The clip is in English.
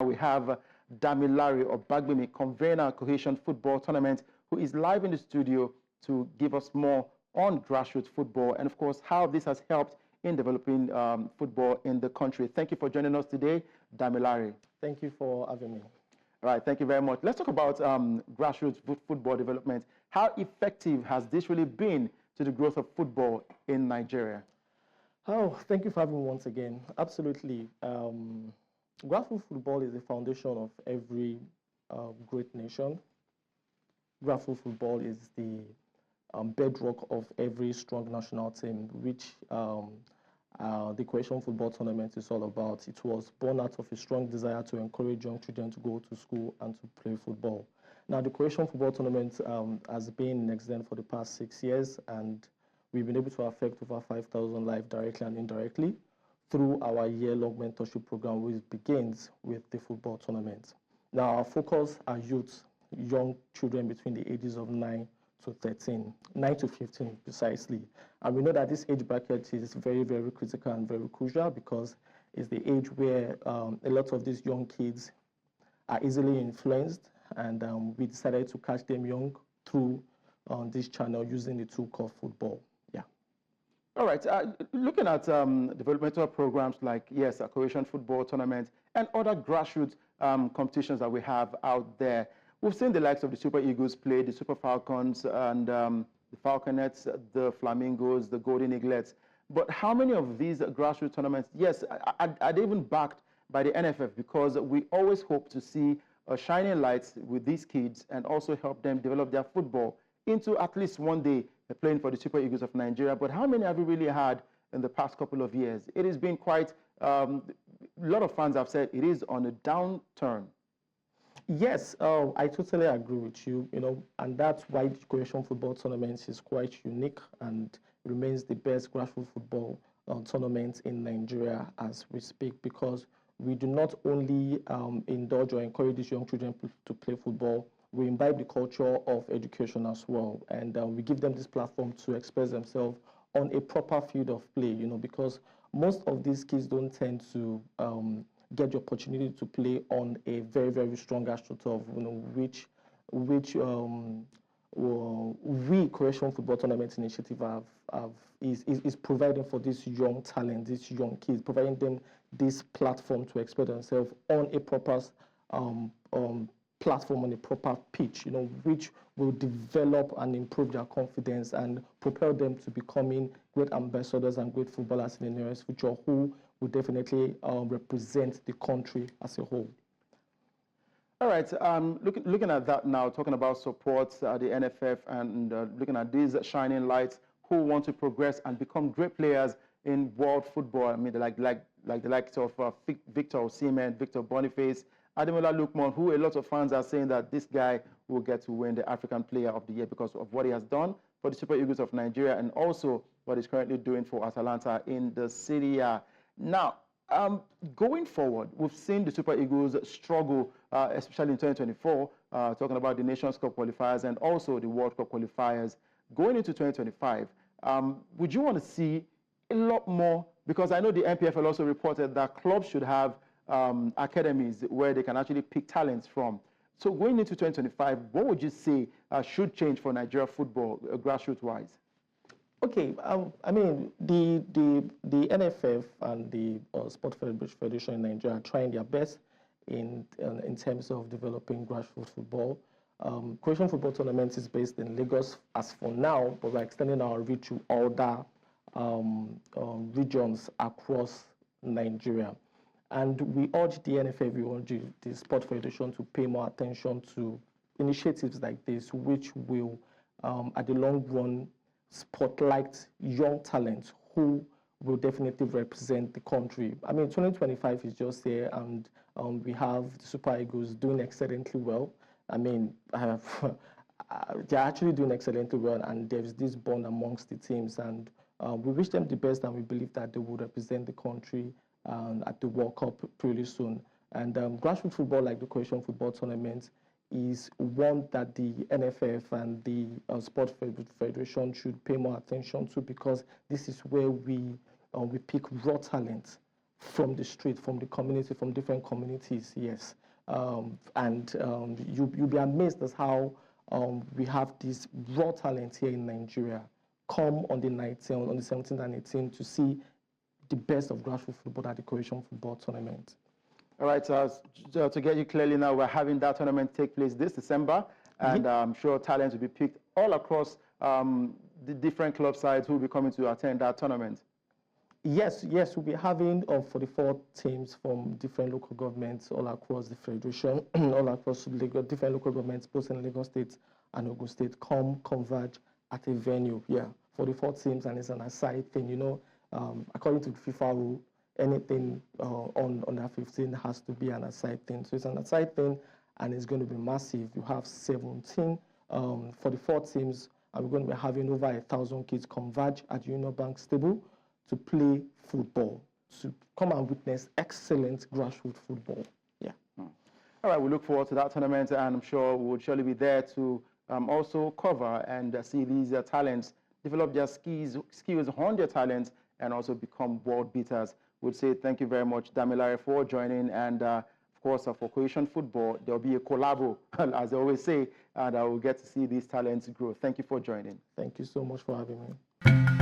We have Damilare Obagbemi, Convener Cohesion Football Tournament, who is live in the studio to give us more on grassroots football and, of course, how this has helped in developing football in the country. Thank you for joining us today, Damilare. Thank you for having me. All right, thank you very much. Let's talk about grassroots football development. How effective has this really been to the growth of football in Nigeria? Oh, thank you for having me once again. Absolutely. Grassroots football is the foundation of every great nation. Grassroots football is the bedrock of every strong national team, which the Cohesion Football Tournament is all about. It was born out of a strong desire to encourage young children to go to school and to play football. Now, the Cohesion Football Tournament has been in existence for the past 6 years, and we've been able to affect over 5,000 lives directly and indirectly through our year-long mentorship program, which begins with the football tournament. Now, our focus are youth, young children between the ages of 9 to 15 precisely. And we know that this age bracket is very, very critical and very crucial because it's the age where a lot of these young kids are easily influenced, and we decided to catch them young through this channel using the tool called football. Yeah. All right. Looking at developmental programs like, yes, a Cohesion Football Tournament and other grassroots competitions that we have out there, we've seen the likes of the Super Eagles play, the Super Falcons, and the Falconets, the Flamingos, the Golden Eaglets. But how many of these grassroots tournaments, yes, are they even backed by the NFF? Because we always hope to see a shining light with these kids and also help them develop their football into at least one day playing for the Super Eagles of Nigeria. But how many have we really had in the past couple of years? It has been quite, a lot of fans have said it is on a downturn. Yes, I totally agree with you, and that's why the Cohesion Football Tournament is quite unique and remains the best grassroots football tournament in Nigeria as we speak, because we do not only indulge or encourage these young children to play football, we imbibe the culture of education as well, and we give them this platform to express themselves on a proper field of play, because most of these kids don't tend to get the opportunity to play on a very, very strong astroturf, which we Cohesion Football Tournament Initiative is providing for this young talent, these young kids, providing them this platform to express themselves on a proper platform, on a proper pitch, which will develop and improve their confidence and propel them to becoming great ambassadors and great footballers in the nearest future, who will definitely represent the country as a whole. All right, looking at that now, talking about support, the NFF, and looking at these shining lights who want to progress and become great players in world football. I mean, like the likes of Victor Osimhen, Victor Boniface, Ademola Lookman, who a lot of fans are saying that this guy will get to win the African Player of the Year because of what he has done for the Super Eagles of Nigeria and also what he's currently doing for Atalanta in the Serie A. Now, going forward, we've seen the Super Eagles struggle, especially in 2024, talking about the Nations Cup qualifiers and also the World Cup qualifiers. Going into 2025, would you want to see a lot more? Because I know the NPFL also reported that clubs should have academies where they can actually pick talents from. So going into 2025, what would you say should change for Nigeria football, grassroots-wise? Okay, I mean, the NFF and the Sport Federation in Nigeria are trying their best in terms of developing grassroots football. Cohesion Football Tournament is based in Lagos as for now, but we're extending our reach to other regions across Nigeria. And we urge the NFF, we urge the Sport Federation to pay more attention to initiatives like this, which will, at the long run, spotlight young talent who will definitely represent the country. I mean, 2025 is just here, and we have the Super Eagles doing excellently well. I mean, they're actually doing excellently well, and there's this bond amongst the teams, and we wish them the best, and we believe that they will represent the country at the World Cup pretty soon. And grassroots football, like the Cohesion Football Tournament, is one that the NFF and the Sport Federation should pay more attention to, because this is where we pick raw talent from the street, from the community, from different communities, yes. You'll be amazed as how we have this raw talent here in Nigeria. Come on the 17th and 18th to see the best of grassroots football at the Cohesion Football Tournament. All right, so to get you clearly now, we're having that tournament take place this December, and I'm sure talents will be picked all across the different club sides who will be coming to attend that tournament. Yes, we'll be having 44 teams from different local governments all across the federation, all across different local governments, both in Lagos State and Ogun State, converge at a venue. Yeah, 44 teams, and it's an aside thing. You know, according to the FIFA rule, anything on that 15 has to be an aside thing. So it's an aside thing, and it's going to be massive. You have 17, 44 teams, and we're going to be having over 1,000 kids converge at Union Bank Stable to play football, to come and witness excellent grassroots football. Yeah. All right, we look forward to that tournament, and I'm sure we'll surely be there to also cover and see these talents develop their skills, hone their talents, and also become world beaters. We'd say thank you very much, Damilare, for joining, and of course, for Cohesion Football, there'll be a collabo, as I always say, and we'll get to see these talents grow. Thank you for joining. Thank you so much for having me.